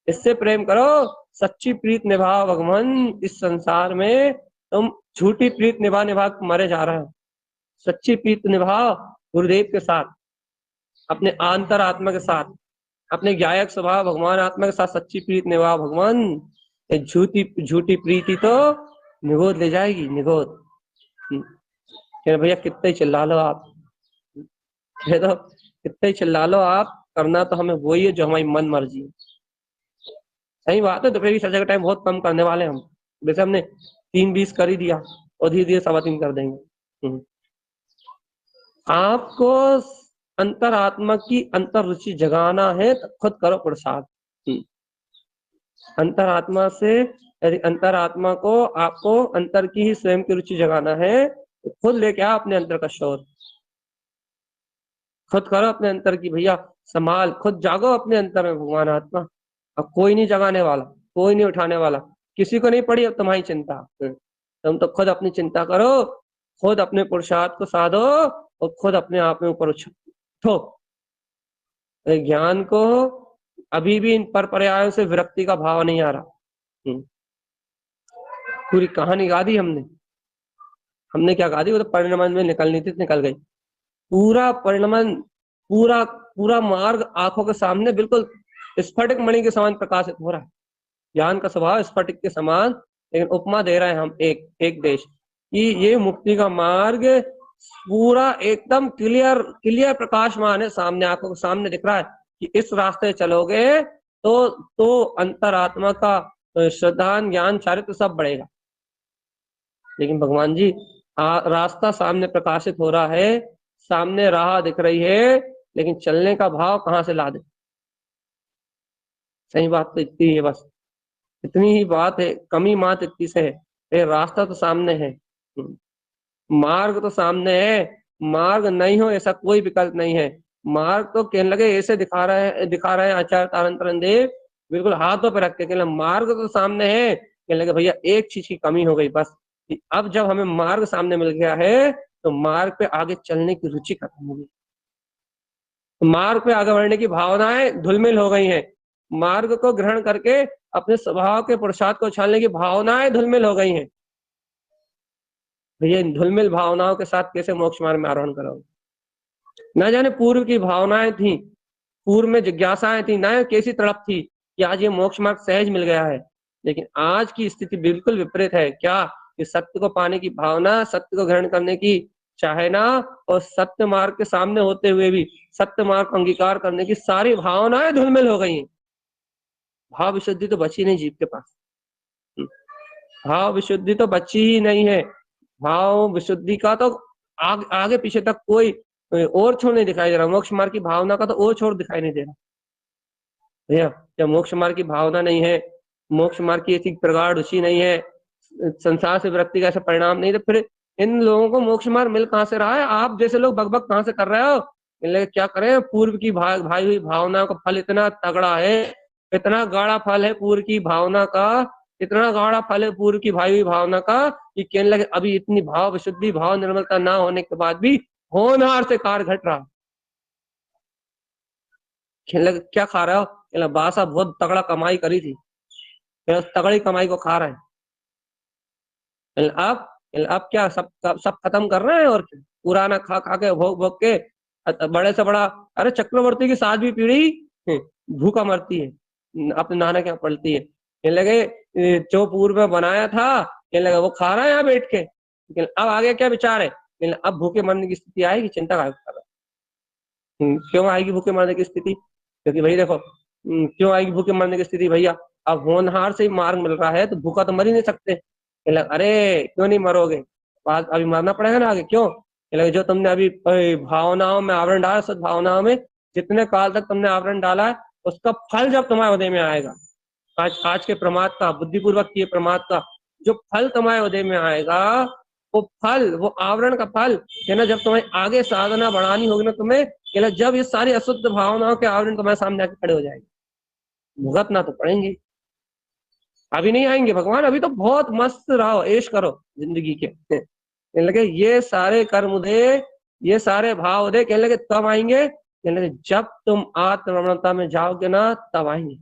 इससे प्रेम करो। सच्ची प्रीत निभाओ भगवान, इस संसार में तुम झूठी प्रीत निभा निभा मरे जा रहे हो, सच्ची प्रीत निभाओ गुरुदेव के साथ, अपने आंतर आत्मा के साथ, अपने गायक स्वभाव भगवान आत्मा के साथ सच्ची प्रीत निभाओ भगवान। झूठी प्रीति तो निगोद ले जाएगी, निगोद। भैया कितने चिल्ला लो आप, तो कितने चिल्ला लो आप, करना तो हमें वही है जो हमारी मन मर्जी है। सही बात है, दोपहर की चर्चा का टाइम बहुत कम करने वाले हम, वैसे हमने 3:20 कर ही दिया और धीरे धीरे 3:15 कर देंगे। आपको अंतरात्मा की अंतर रुचि जगाना है तो खुद करो पुरुषार्थ। अंतरात्मा से, यदि अंतरात्मा को आपको अंतर की ही स्वयं की रुचि जगाना है तो खुद लेके आओ अपने अंतर का शोर, खुद करो अपने अंतर की भैया संभाल, खुद जागो अपने अंतर में भगवान आत्मा। अब कोई नहीं जगाने वाला, कोई नहीं उठाने वाला, किसी को नहीं पड़ी अब तुम्हारी चिंता, तुम तो खुद अपनी चिंता करो, खुद अपने पुरुषार्थ को साधो और खुद अपने आप में ऊपर उठो, ज्ञान को अभी भी इन पर पर्यायों से विरक्ति का भाव नहीं आ रहा। पूरी कहानी गा दी हमने क्या गा दी, वो तो परिणमन में निकलनी थी, निकल गई। पूरा परिणमन, पूरा पूरा मार्ग आंखों के सामने बिल्कुल स्फटिक मणि के समान प्रकाशित हो रहा है। ज्ञान का स्वभाव स्फटिक के समान, लेकिन उपमा दे रहे हैं हम एक देश कि ये मुक्ति का मार्ग पूरा एकदम क्लियर प्रकाशमान है, सामने आंखों के सामने दिख रहा है कि इस रास्ते चलोगे तो अंतरात्मा का श्रद्धा, ज्ञान, चारित्र सब बढ़ेगा। लेकिन भगवान जी रास्ता सामने प्रकाशित हो रहा है, सामने राह दिख रही है, लेकिन चलने का भाव कहाँ से ला दे। सही बात तो इतनी है, बस इतनी ही बात है, कमी मात इतनी से है। रास्ता तो सामने है, मार्ग तो सामने है, मार्ग नहीं हो ऐसा कोई विकल्प नहीं है। मार्ग तो कहने लगे ऐसे दिखा रहे हैं आचार्य तारन देव, बिल्कुल हाथों पे रख के कहने मार्ग तो सामने है। कहने लगे भैया एक चीज की कमी हो गई बस, कि अब जब हमें मार्ग सामने मिल गया है तो मार्ग पे आगे चलने की रुचि खत्म हो गई, मार्ग पे आगे बढ़ने की भावनाएं धुलमिल हो गई हैं, मार्ग को ग्रहण करके अपने स्वभाव के पुरुषार्थ को उछालने की भावनाएं धुलमिल हो गई हैं। भैया इन धुलमिल भावनाओं के साथ कैसे मोक्ष मार्ग में आरोहण करोगे। न जाने पूर्व की भावनाएं थी, पूर्व में जिज्ञासाएं थी, न कैसी तड़प थी कि आज ये मोक्ष मार्ग सहज मिल गया है। लेकिन आज की स्थिति बिल्कुल विपरीत है। क्या कि सत्य को पाने की भावना, सत्य को ग्रहण करने की चाहना, और सत्य मार्ग के सामने होते हुए भी सत्य मार्ग को अंगीकार करने की सारी भावनाएं धुलमिल हो गई हैं। भाव विशुद्धि तो बची नहीं जीव के पास, भाव विशुद्धि तो बची ही नहीं है। भाव विशुद्धि का तो आगे पीछे तक कोई और छोर नहीं दिखाई दे रहा। मोक्ष मार्ग की भावना का तो और छोर दिखाई नहीं दे रहा। भैया जब मोक्ष मार्ग की भावना नहीं है, मोक्ष मार्ग की ऐसी प्रगाढ़ रुचि नहीं है, संसार से विरक्ति का ऐसा परिणाम नहीं, तो फिर इन लोगों को मोक्ष मार्ग मिल कहां से रहा है। आप जैसे लोग बकबक कहां से कर रहे हो। क्या करें, पूर्व की भाई हुई भावनाओं का फल इतना तगड़ा है, इतना गाढ़ा फल है पूर्व की भावना का, इतना गाढ़ा फल है पूर्व की भाई हुई भावना का, कि कहने लगे अभी इतनी भाव विशुद्धि, भाव निर्मलता ना होने के बाद भी होनहार से कार्य घट रहा। कहने लगे क्या खा रहे हो, कहला बासा बहुत तगड़ा कमाई करी थी, तगड़ी कमाई को खा रहे हैं। अब क्या सब खत्म कर रहे हैं, और पुराना खा खा के भोग भोग के बड़े से बड़ा। अरे चक्रवर्ती की 7वीं पीढ़ी भूखा मरती है, अपने नाना क्या पलती है। कहने लगे जो पूर्व में बनाया था, कहने लगे वो खा रहा है यहाँ बैठ के। अब आगे क्या विचार है, अब भूखे मरने की स्थिति आएगी, चिंता कर रहा। क्यों आएगी भूखे मरने की स्थिति, क्योंकि भाई देखो क्यों आएगी भूखे मरने की स्थिति भैया, अब होनहार से ही मार्ग मिल रहा है तो भूखा तो मर ही नहीं सकते। अरे क्यों नहीं मरोगे, बात अभी मरना पड़ेगा ना आगे, क्यों। जो तुमने अभी भावनाओं में आवरण डाला, सद्भावनाओं में जितने काल तक तुमने आवरण डाला है, उसका फल जब तुम्हारे उदय में आएगा, आज के प्रमाद का, बुद्धिपूर्वक किए प्रमाद का जो फल तुम्हारे उदय में आएगा, वो फल, वो आवरण का फल है ना, जब तुम्हें आगे साधना बढ़ानी होगी ना तुम्हें, जब ये सारी अशुद्ध भावनाओं के आवरण तुम्हारे सामने आके खड़े हो जाएंगे, भुगतना तो पड़ेंगे। अभी नहीं आएंगे भगवान, अभी तो बहुत मस्त रहो, ऐश करो जिंदगी के। लगे ये सारे कर्म दे, ये सारे भाव दे, कहने लगे तब आएंगे, कहने लगे जब तुम आत्मरमणता में जाओगे ना तब आएंगे।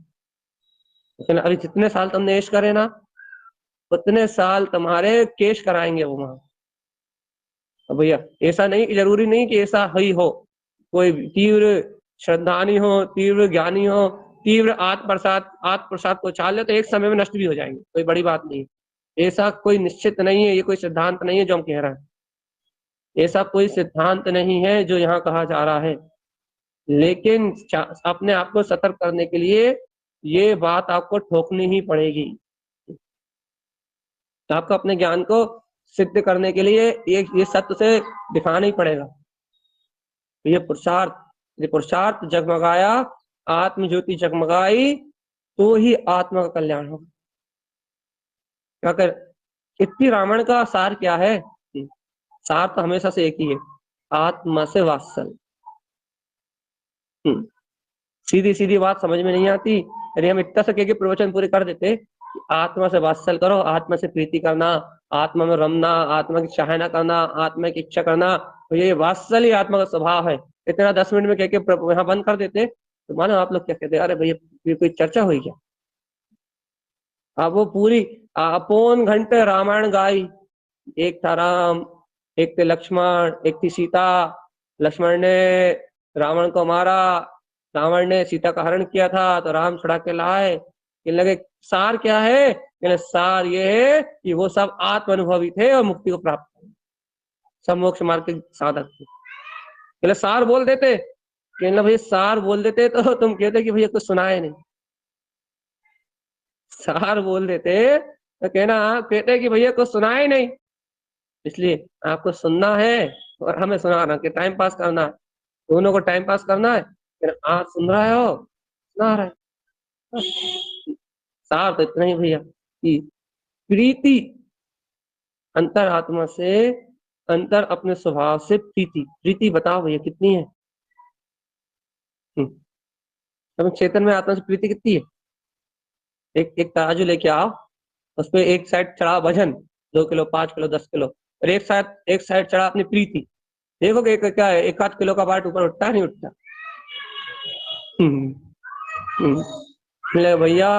अभी जितने साल तुमने ऐश करे ना, उतने साल तुम्हारे केश कराएंगे वो वहां। अब भैया ऐसा नहीं, जरूरी नहीं कि ऐसा ही हो, कोई तीव्र श्रद्धानी हो, तीव्र ज्ञानी हो, तीव्र आत्म प्रसाद को चाल ले तो एक समय में नष्ट भी हो जाएंगे, कोई बड़ी बात नहीं। ऐसा कोई निश्चित नहीं है, ये कोई सिद्धांत नहीं है जो हम कह रहे हैं, ऐसा कोई सिद्धांत नहीं है जो यहाँ कहा जा रहा है। लेकिन अपने आप को सतर्क करने के लिए ये बात आपको ठोकनी ही पड़ेगी। तो आपको अपने ज्ञान को सिद्ध करने के लिए ये सत्य से दिखाना ही पड़ेगा। ये पुरुषार्थ जगमगाया, आत्म ज्योति जगमगाई, तो ही आत्मा का कल्याण होगा। क्या कर इतनी रामायण का सार क्या है, सार तो हमेशा से एक ही है, आत्मा से वात्सल्य। सीधी सीधी बात समझ में नहीं आती, यदि हम इतना सके प्रवचन पूरे कर देते, आत्मा से वात्सल्य करो, आत्मा से प्रीति करना, आत्मा में रमना, आत्मा की चाहना करना, आत्मा की इच्छा करना, तो ये वात्सल्य आत्मा का स्वभाव है। इतना 10 मिनट में कह के यहाँ बंद कर देते, तो मानो आप लोग क्या कहते हैं, अरे भैया ये कोई चर्चा हुई क्या? अब वो पूरी पौन घंटे रामायण गाई, एक था राम, एक थे लक्ष्मण, एक थी सीता, लक्ष्मण ने रावण को मारा, रावण ने सीता का हरण किया था तो राम छुड़ा के लाए। कहने लगे सार क्या है? कहने सार ये है कि वो सब आत्म अनुभवी थे और मुक्ति को प्राप्त किया, सब मोक्ष मार्ग के साधक थे। कहने सार बोल देते, कहने भाई सार बोल देते तो तुम कहते कि भैया कुछ सुनाए नहीं। सार बोल देते तो कहते कि भैया कुछ सुनाए नहीं। इसलिए आपको सुनना है और हमें सुनाना कि टाइम पास करना है, दोनों को टाइम पास करना है। फिर आप सुन रहे हो, सुना रहे हो। सार तो इतना ही भैया कि प्रीति अंतर आत्मा से, अंतर अपने स्वभाव से प्रीति, प्रीति बताओ भैया कितनी है? अब चेतन में आत्मा से प्रीति कितनी है? एक तराजू लेके आओ, उस पर एक साइड चढ़ा वजन 2 किलो, 5 किलो, 10 किलो, और एक साइड चढ़ा अपनी प्रीति। देखोगे क्या है, 1-8 किलो का बाट ऊपर उठता नहीं उठता? भैया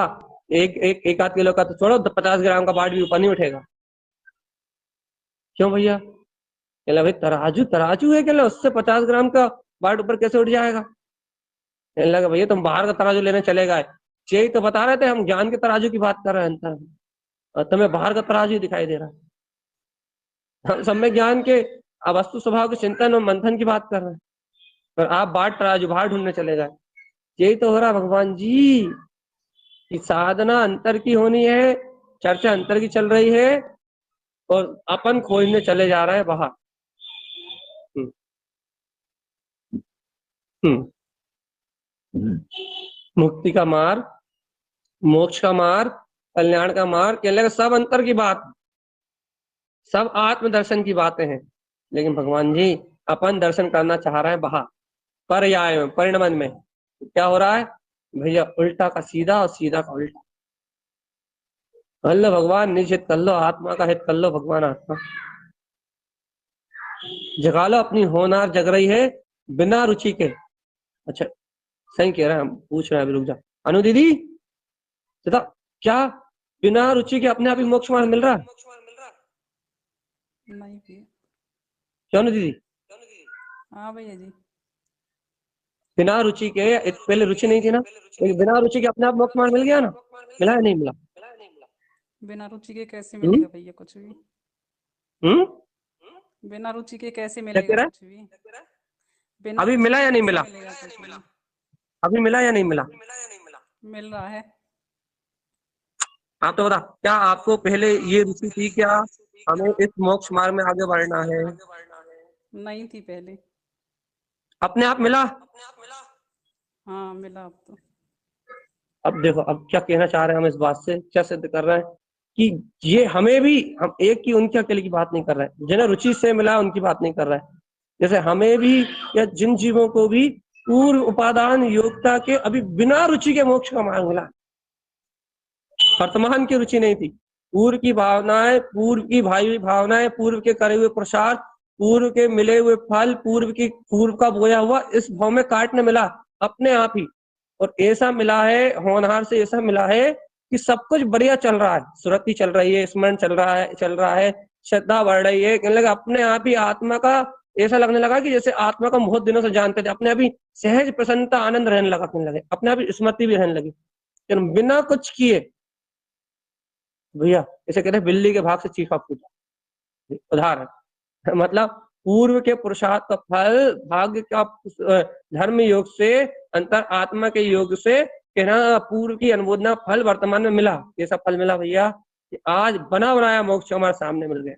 एक आध किलो का तो छोड़ो, 50 ग्राम का बाट भी ऊपर नहीं उठेगा। क्यों भैया? कहला भाई तराजू तराजू है, कहला उससे 50 ग्राम का बाट ऊपर कैसे उठ जाएगा? कहने लगा भैया तुम बाहर का तराजू लेने चले गए, यही तो बता रहे थे, हम ज्ञान के तराजू की बात कर रहे हैं, और तुम्हें बाहर का तराजू दिखाई दे रहा है। हम सब में ज्ञान के वस्तु स्वभाव के चिंतन और मंथन की बात कर रहे हैं, और आप बाट तराजू बाहर ढूंढने चले गए। यही तो हो रहा भगवान जी कि साधना अंतर की होनी है, चर्चा अंतर की चल रही है, और अपन खोजने चले जा रहे हैं बाहर। मुक्ति का मार्ग, मोक्ष का मार्ग, कल्याण का मार्ग, कहने लगे सब अंतर की बात, सब आत्मदर्शन की बातें हैं। लेकिन भगवान जी अपन दर्शन करना चाह रहे हैं बाहर, पर्याय में, परिणमन में। क्या हो रहा है भैया? उल्टा का सीधा और सीधा का उल्टा। कर लो भगवान निज हित कर लो, आत्मा का हित कर लो भगवान। आत्मा जगा लो अपनी, होनार जग रही है बिना रुचि के। अच्छा सही कह रहे हैं, हम पूछ रहे हैं, अभी रुक जा अनु दीदी, बता क्या बिना रुचि के अपने आप ही मोक्ष मार्ग मिल रहा है? नहीं भैया। क्यों अनु दीदी? हाँ भैया जी। बिना रुचि के, पहले रुचि नहीं थी ना, लेकिन बिना रुचि के अपने आप मोक्ष मार्ग मिल गया ना? मिला है नहीं मिला? बिना रुचि के कैसे मिलेगा भैया कुछ भी? बिना रुचि के कैसे मिलेगा कुछ भी? बिना अभी रुचि मिला के या नहीं कैसे मिला? मिलेगा कुछ भी? अभी मिला या नहीं मिला? मिल रहा है। आप तो बता, क्या आपको पहले ये रुचि थी क्या हमें इस मोक्ष मार्ग में आगे बढ़ना है? नहीं थी पहले। अपने आप मिला? हाँ मिला अब तो। अब देखो, अब क्या कहना चाह रहे हैं हम इस बात से, क्या सिद्ध कर रहे हैं कि ये हमें भी, हम एक की उनके अकेले की बात नहीं कर रहे हैं, जिन्हें रुचि से मिला उनकी बात नहीं कर रहे हैं। जैसे हमें भी या जिन जीवों को भी पूर्व उपादान योग्यता के अभी बिना रुचि के मोक्ष का मार्ग मिला, वर्तमान की रुचि नहीं थी। पूर्व की भावनाएं, पूर्व की भाई भावनाएं, पूर्व के करे हुए प्रसाद, पूर्व के मिले हुए फल, पूर्व का बोया हुआ इस भाव में काटने मिला अपने आप ही। और ऐसा मिला है, होनहार से ऐसा मिला है कि सब कुछ बढ़िया चल रहा है, सुरति चल रही है, स्मरण चल रहा है, श्रद्धा बढ़ रही है। कहने लगा अपने आप ही आत्मा का ऐसा लगने लगा कि जैसे आत्मा को बहुत दिनों से जानते थे, अपने आप ही सहज प्रसन्नता आनंद रहने लगा, कहने लगे अपने आप ही स्मृति भी रहने लगी बिना कुछ किए। भैया इसे कहते हैं बिल्ली के भाग से चीखा फूटा, उदाहरण मतलब पूर्व के पुरुषार्थ का फल, भाग्य का, धर्म योग से, अंतर आत्मा के योग से, कहना पूर्व की अनुमोदना फल वर्तमान में मिला। ये सब फल मिला भैया कि आज बना बनाया मोक्ष हमारे सामने मिल गया।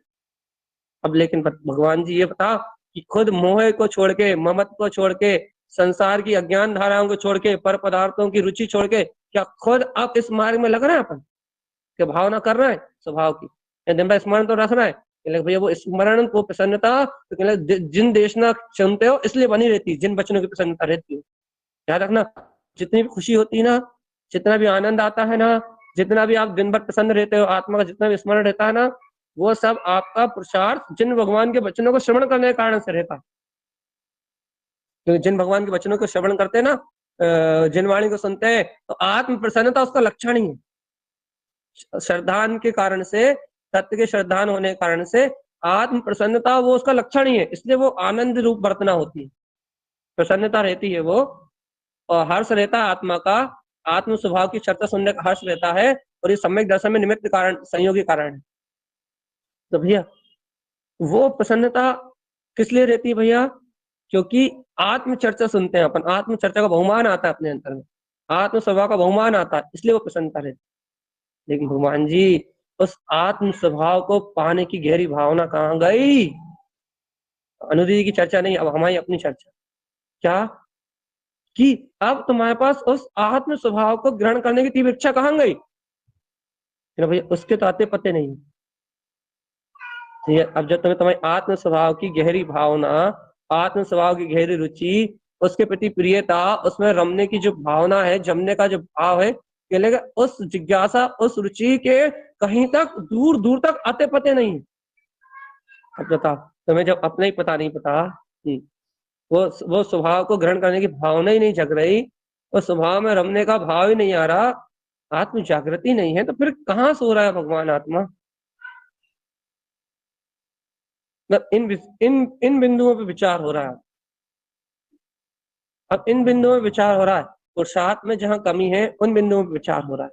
अब लेकिन भगवान जी ये बता कि खुद मोह को छोड़ के, ममत्व को छोड़ के, संसार की अज्ञान धाराओं को छोड़ के, पर पदार्थों की रुचि छोड़ के, क्या खुद अब इस मार्ग में लग रहे हैं अपन? क्या भावना कर रहा है स्वभाव की? दिन भर स्मरण तो रख रहा है, भैया वो स्मरण को प्रसन्नता तो जिन देशना सुनते हो इसलिए बनी रहती है, जिन वचनों की प्रसन्नता रहती है। याद रखना, जितनी भी खुशी होती है ना, जितना भी आनंद आता है ना, जितना भी आप दिन भर प्रसन्न रहते हो, आत्मा का जितना भी स्मरण रहता है ना, वो सब आपका पुरुषार्थ जिन भगवान के वचनों को श्रवण करने के कारण से रहता है। क्योंकि जिन भगवान के वचनों को श्रवण करते हैं ना, जिनवाणी को सुनते हैं, तो आत्म प्रसन्नता उसका लक्षण ही है। श्रद्धान के कारण से, सत्य के श्रद्धान होने के कारण से आत्म प्रसन्नता वो उसका लक्षण ही है, इसलिए वो आनंद रूप वर्तना होती है, प्रसन्नता रहती है वो, और हर्ष रहता है आत्मा का, आत्म स्वभाव की चर्चा सुनने का हर्ष रहता है, और ये सम्यक दर्शन में निमित्त कारण, संयोगी कारण है। तो भैया वो प्रसन्नता किस लिए रहती है भैया? क्योंकि आत्म चर्चा सुनते हैं अपन, आत्म चर्चा का बहुमान आता है अपने अंतर में, आत्म स्वभाव का बहुमान आता है, इसलिए वो प्रसन्नता रहती है। लेकिन भगवान जी उस आत्म स्वभाव को पाने की गहरी भावना कहाँ गई? अनुदीदी की चर्चा नहीं, अब हमारी अपनी चर्चा क्या कि अब तुम्हारे पास उस आत्म स्वभाव को ग्रहण करने की तीव्र इच्छा कहाँ गई? भैया उसके तो आते पते नहीं। अब जब तुम्हें तुम्हारी आत्म स्वभाव की गहरी भावना, आत्म स्वभाव की गहरी रुचि, उसके प्रति प्रियता, उसमें रमने की जो भावना है, जमने का जो भाव है, कहलेगा उस जिज्ञासा, उस रुचि के कहीं तक दूर दूर तक आते पते नहीं। अब बता, तुम्हें जब अपना ही पता नहीं पता, वो स्वभाव को ग्रहण करने की भावना ही नहीं जग रही, उस स्वभाव में रमने का भाव ही नहीं आ रहा, आत्म जागृति नहीं है, तो फिर कहाँ सो रहा है भगवान आत्मा? इन बिंदुओं पे विचार हो रहा है। अब इन बिंदुओं में विचार हो रहा है, पुरुषार्थ में जहां कमी है उन बिंदुओं पे विचार हो रहा है,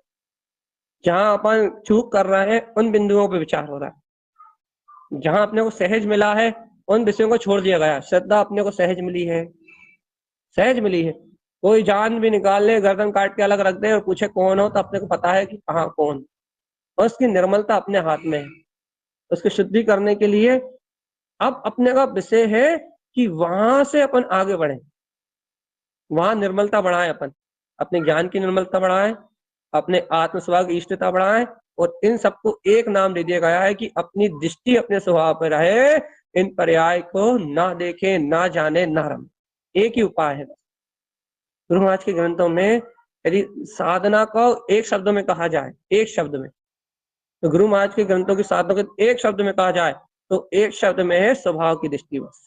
जहां अपन चूक कर रहे हैं उन बिंदुओं पे विचार हो रहा है, जहां अपने को सहज मिला है उन विषयों को छोड़ दिया गया। श्रद्धा अपने को सहज मिली है, सहज मिली है, कोई जान भी निकाल ले, गर्दन काट के अलग रख दे और पूछे कौन हो, तो अपने को पता है कि हाँ कौन, और उसकी निर्मलता अपने हाथ में है। उसकी शुद्धि करने के लिए अब अपने का विषय है कि वहां से अपन आगे बढ़े, वहां निर्मलता बढ़ाएं, अपन अपने ज्ञान की निर्मलता बढ़ाएं, अपने आत्म स्वभाव की इष्टता बढ़ाएं, और इन सबको एक नाम दे दिया गया है कि अपनी दृष्टि अपने स्वभाव पर रहे, इन पर्याय को ना देखे, ना जाने, ना रमे। एक ही उपाय है। गुरु महाराज के ग्रंथों में यदि साधना को एक शब्द में कहा जाए, एक शब्द में, तो गुरु महाराज के ग्रंथों की साधना को एक शब्द में कहा जाए तो एक शब्द में है स्वभाव की दृष्टि। बस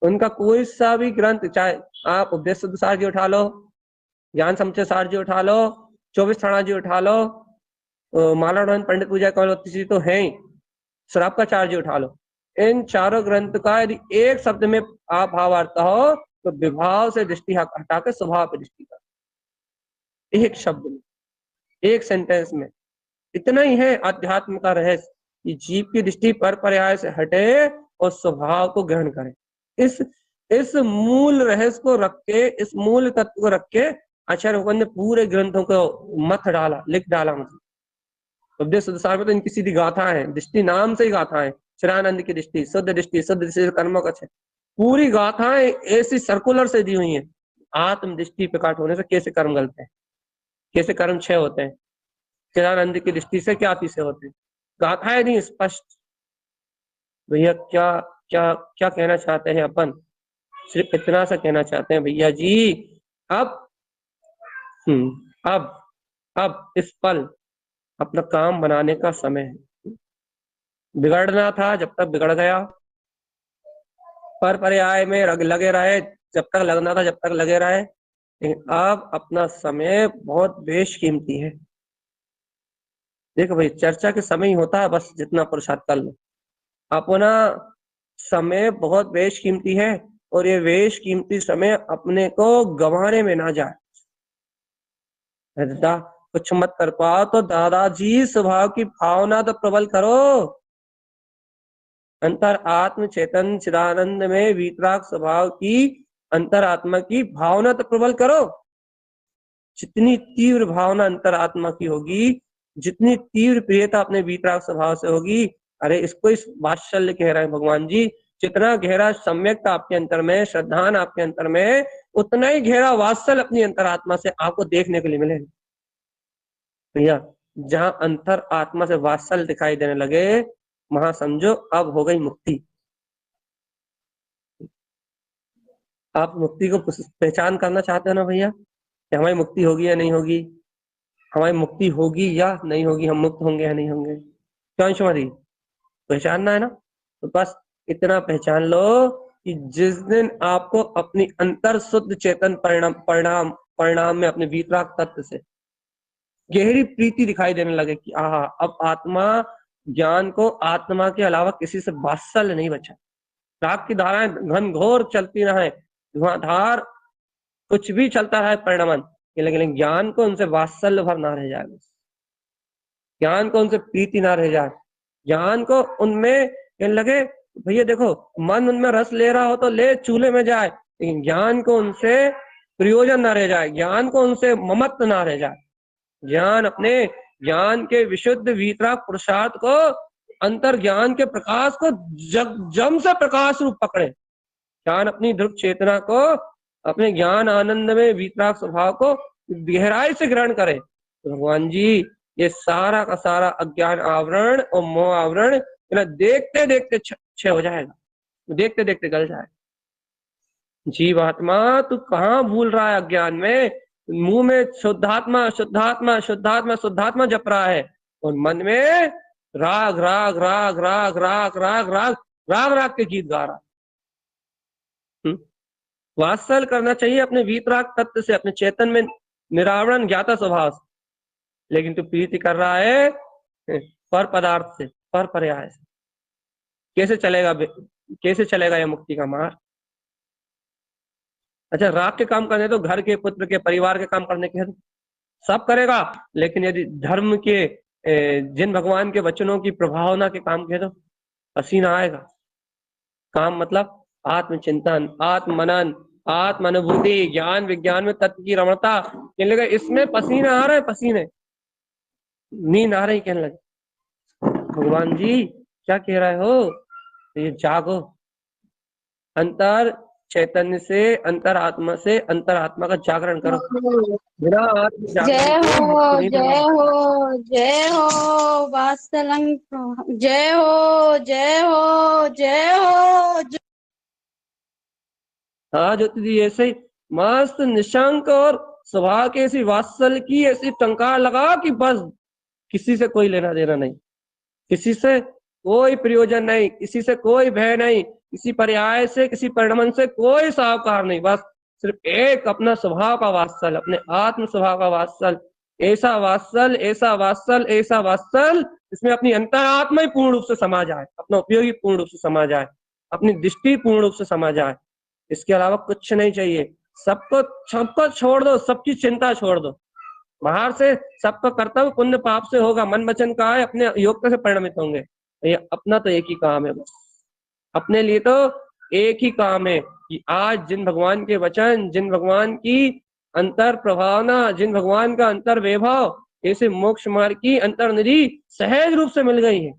उनका कोई सा भी ग्रंथ, चाहे आप उपदेश शुद्ध सार जी उठा लो, ज्ञान समुच्चय सार जी उठा लो, 24 थाना जी उठा लो, माला पंडित पूजा कमलवती जी तो है ही, श्राप का चार्ज उठा लो, इन चारों ग्रंथ का यदि एक शब्द में आप भावार्थ हो तो विभाव से दृष्टि हटा के स्वभाव पर दृष्टि कर। एक शब्द में, एक सेंटेंस में इतना ही है अध्यात्म का रहस्य कि जीव की दृष्टि पर पर्याय से हटे और स्वभाव को ग्रहण करे। इस मूल रहस्य को रख के, इस मूल तत्व को रख के आचार्य भगवान ने पूरे ग्रंथों को मथ डाला, लिख डाला। मतलब उपदेश शुद्ध सार में तो इनकी सीधी गाथा है, दृष्टि नाम से ही गाथा है, चिरानंद की दृष्टि, शुद्ध दृष्टि, शुद्ध दृष्टि कर्मों का, पूरी गाथाएं ऐसी सर्कुलर से दी हुई हैं। आत्म दृष्टि प्रकट होने से कैसे कर्म गलते हैं, कैसे कर्म क्षय होते हैं, चिरानंद की दृष्टि से क्या अतिशय होते हैं, गाथाएं नहीं स्पष्ट। भैया क्या क्या क्या कहना चाहते हैं अपन? सिर्फ इतना सा कहना चाहते हैं भैया जी, अब इस पल अपना काम बनाने का समय है। बिगड़ना था जब तक बिगड़ गया, पर पर्याय में लगे रहे जब तक लगना था, जब तक लगे रहे, लेकिन अब अपना समय बहुत बेशकीमती है। देखो भाई, चर्चा के समय ही होता है बस, जितना पुरुषार्थ कर लो। अपना समय बहुत बेशकीमती है, और ये बेशकीमती समय अपने को गंवाने में ना जाए। दादा कुछ मत कर पाओ तो दादाजी स्वभाव की भावना तो प्रबल करो, अंतर आत्म चेतन चिदानंद में वीतराग स्वभाव की अंतर आत्मा की भावना तो प्रबल करो। जितनी तीव्र भावना अंतर आत्मा की होगी, जितनी तीव्र प्रियता अपने वीतराग स्वभाव से होगी, अरे इसको इस वात्सल्य कह रहे हैं भगवान जी, जितना गहरा सम्यकता आपके अंतर में, श्रद्धान आपके अंतर में, उतना ही गहरा वात्सल्य अपनी अंतरात्मा से आपको देखने के लिए मिलेगा। भैया जहां अंतर आत्मा से वात्सल्य दिखाई देने लगे, वहां समझो अब हो गई मुक्ति। आप मुक्ति को पहचान करना चाहते हो ना भैया, कि हमारी मुक्ति होगी या नहीं होगी, हमारी मुक्ति होगी या नहीं होगी, हम मुक्त होंगे या नहीं होंगे, क्यों अंशुमती? पहचानना है ना, तो बस इतना पहचान लो कि जिस दिन आपको अपनी अंतर शुद्ध चेतन परिणाम परिणाम परिणाम में अपने वीतराग तत्व से गहरी प्रीति दिखाई देने लगे कि आहा, अब आत्मा ज्ञान को आत्मा के अलावा किसी से वात्सल्य नहीं बचा। राग की धाराएं घनघोर चलती रहे, धुआंधार कुछ भी चलता रहे परिणमन, लेकिन ज्ञान को उनसे वात्सल्य भर ना रह जाए, ज्ञान को उनसे प्रीति ना रह जाए, ज्ञान को उनमें कहने लगे भैया देखो मन उनमें रस ले रहा हो तो ले चूल्हे में जाए, लेकिन ज्ञान को उनसे प्रयोजन ना रह जाए, ज्ञान को उनसे ममत्व ना रह जाए। ज्ञान अपने ज्ञान के विशुद्ध वीतराग पुरुषार्थ को अंतर ज्ञान के प्रकाश को जम से प्रकाश रूप पकड़े। ज्ञान अपनी ध्रुव चेतना को अपने ज्ञान आनंद में वीतराग स्वभाव को गहराई से ग्रहण करे। तो भगवान जी ये सारा का सारा अज्ञान आवरण और मोह आवरण देखते देखते क्षय हो जाएगा, देखते देखते गल जाएगा। जीवात्मा तू कहाँ भूल रहा है अज्ञान में, मुंह में शुद्धात्मा शुद्धात्मा शुद्धात्मा शुद्धात्मा जप रहा है और मन में राग राग राग राग राग राग राग राग राग के गीत गा रहा है। वात्सल करना चाहिए अपने वीतराग तत्व से, अपने चेतन में निरावरण ज्ञाता स्वभाव से, लेकिन तू प्रीति कर रहा है पर पदार्थ से, पर पर्याय से। कैसे चलेगा यह मुक्ति का मार्ग? अच्छा, राग के काम करने तो घर के, पुत्र के, परिवार के काम करने के सब करेगा, लेकिन यदि धर्म के जिन भगवान के वचनों की प्रभावना के काम किए तो पसीना आएगा। काम मतलब आत्मचिंतन, आत्म मनन, आत्म अनुभूति, ज्ञान विज्ञान में तत्व की रमणता, कहने लगे इसमें पसीना आ रहा है, पसीने नींद आ रही, कहने लगे भगवान जी क्या कह रहे हो? तो ये जागो, अंतर चैतन्य से, अंतर आत्मा से अंतर आत्मा का जागरण करो। बिना आत्म जय हो जय हो जय हो वात्सलंग, जय हो जय हो जय हो। हाँ ज्योति जी, ऐसे ही मस्त निशंक और स्वभाव के ऐसी वात्सल्य की ऐसी टंकार लगा कि बस किसी से कोई लेना देना नहीं, किसी से कोई प्रयोजन नहीं, किसी से कोई भय नहीं, किसी पर्याय से, किसी परिणमन से कोई सावकार नहीं, बस सिर्फ एक अपना स्वभाव का वात्सल, अपने आत्म स्वभाव का वात्सल, ऐसा वात्सल ऐसा वात्सल ऐसा वात्सल इसमें अपनी अंतरात्मा ही पूर्ण रूप से समा जाए, अपना उपयोगी पूर्ण रूप से समा जाए, अपनी दृष्टि पूर्ण रूप से समा जाए। इसके अलावा कुछ नहीं चाहिए। सबको छोड़ दो, सबकी चिंता छोड़ दो। बाहर से सबका कर्तव्य पुण्य पाप से होगा, मन वचन का है अपने योग्यता से परिणमित होंगे। ये अपना तो एक ही काम है, बस अपने लिए तो एक ही काम है कि आज जिन भगवान के वचन, जिन भगवान की अंतर प्रभावना, जिन भगवान का अंतर वैभव, ऐसे मोक्ष मार्ग की अंतर्निधि सहज रूप से मिल गई है,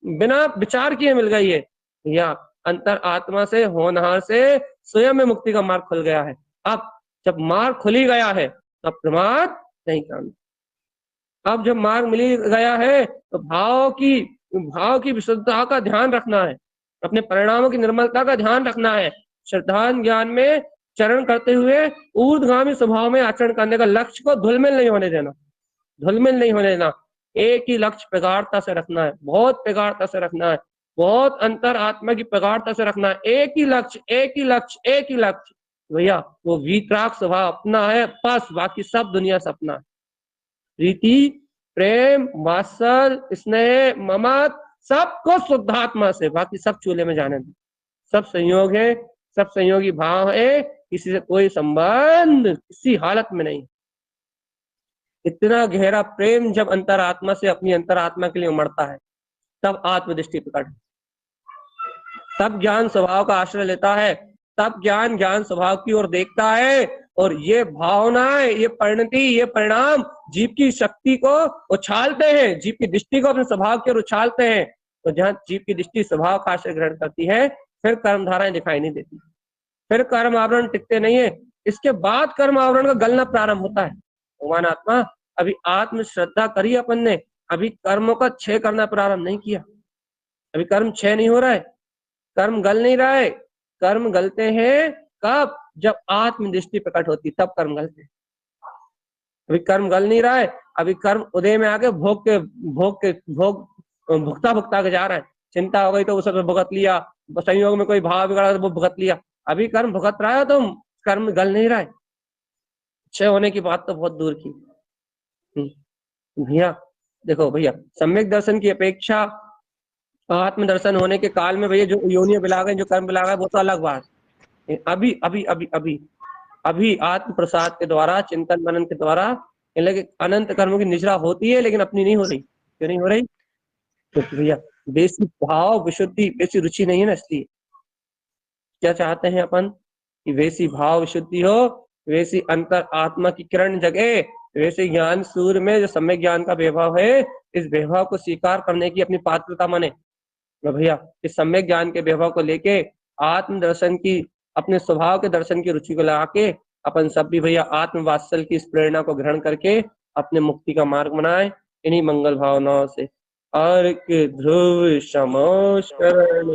बिना विचार किए मिल गई है, या अंतर आत्मा से, होनहार से स्वयं में मुक्ति का मार्ग खुल गया है। अब जब मार्ग खुली गया है तब प्रमाद नहीं करना। अब जब मार्ग मिल गया है तो भाव की विशुद्धता का ध्यान रखना है, अपने परिणामों की निर्मलता का ध्यान रखना है, श्रद्धान ज्ञान में चरण करते हुए ऊर्ध्वगामी स्वभाव में आचरण करने का लक्ष्य को धुलमिल नहीं होने देना, धुलमिल नहीं होने देना। एक ही लक्ष्य प्रगाढ़ता से रखना है, बहुत प्रगाढ़ता से रखना है, बहुत अंतर आत्मा की प्रगाढ़ता से रखना है। एक ही लक्ष्य, एक ही लक्ष्य, एक ही लक्ष्य भैया, वो वीतराग स्वभाव अपना है, बस बाकी सब दुनिया सपना है। प्रीति, प्रेम, वात्सल, स्नेह, ममत सबको शुद्धात्मा से, बाकी सब चूल्हे में जाने दो। सब संयोग है, सब संयोगी भाव है, किसी से कोई संबंध किसी हालत में नहीं। इतना गहरा प्रेम जब अंतरात्मा से अपनी अंतरात्मा के लिए उमड़ता है तब आत्मदृष्टि प्रकट, तब ज्ञान स्वभाव का आश्रय लेता है, तब ज्ञान स्वभाव की ओर देखता है, और ये भावनाएं, ये परिणति, ये परिणाम जीव की शक्ति को उछालते हैं, जीव की दृष्टि को अपने स्वभाव की ओर उछालते हैं। तो जहाँ जीव की दृष्टि स्वभाव का आश्रय ग्रहण करती है, फिर कर्म धाराएं दिखाई नहीं देती, फिर कर्म आवरण टिकते नहीं है। इसके बाद कर्म आवरण का गलना प्रारंभ होता है। भगवान आत्मा अभी आत्म श्रद्धा करी अपन ने, अभी कर्मों का क्षय करना प्रारंभ नहीं किया, अभी कर्म क्षय नहीं हो रहा है, कर्म गल नहीं रहा है। कर्म गलते हैं कब? जब आत्म दृष्टि प्रकट होती, तब कर्म गलते हैं। अभी कर्म गल नहीं रहा है, अभी कर्म उदय में आके भुगता के जा रहा है। चिंता हो गई तो उसे भुगत लिया, संयोग में कोई भाव बिगड़ा तो वो भुगत लिया। अभी कर्म भुगत रहा है, तुम कर्म गल नहीं रहा है। क्षय होने की बात तो बहुत दूर की। भैया देखो भैया, सम्यक दर्शन की अपेक्षा आत्म दर्शन होने के काल में भैया जो योनि बिलाग है, जो कर्म बिलाग है, वो तो अलग बात है। अभी अभी अभी अभी अभी आत्म प्रसाद के द्वारा, चिंतन मनन के द्वारा लेकिन अनंत कर्मों की निजरा होती है, लेकिन अपनी नहीं हो रही। क्यों नहीं हो रही? तो भैया बेसिक भाव विशुद्धि, बेसिक रुचि नहीं है ना, इसलिए क्या चाहते हैं अपन कि वैसी भाव विशुद्धि हो, वैसी अंतर आत्मा की किरण जगे, वैसे ज्ञान सूर्य में जो सम्यक ज्ञान का वैभव है, इस वैभव को स्वीकार करने की अपनी पात्रता माने। तो भैया इस सम्यक ज्ञान के वैभव को लेके आत्म दर्शन की, अपने स्वभाव के दर्शन की रुचि को लगा के अपन सब भी भैया आत्म वात्सल की इस प्रेरणा को ग्रहण करके अपने मुक्ति का मार्ग बनाए इन्हीं मंगल भावनाओं से। अर्क ध्रुव समोष्करण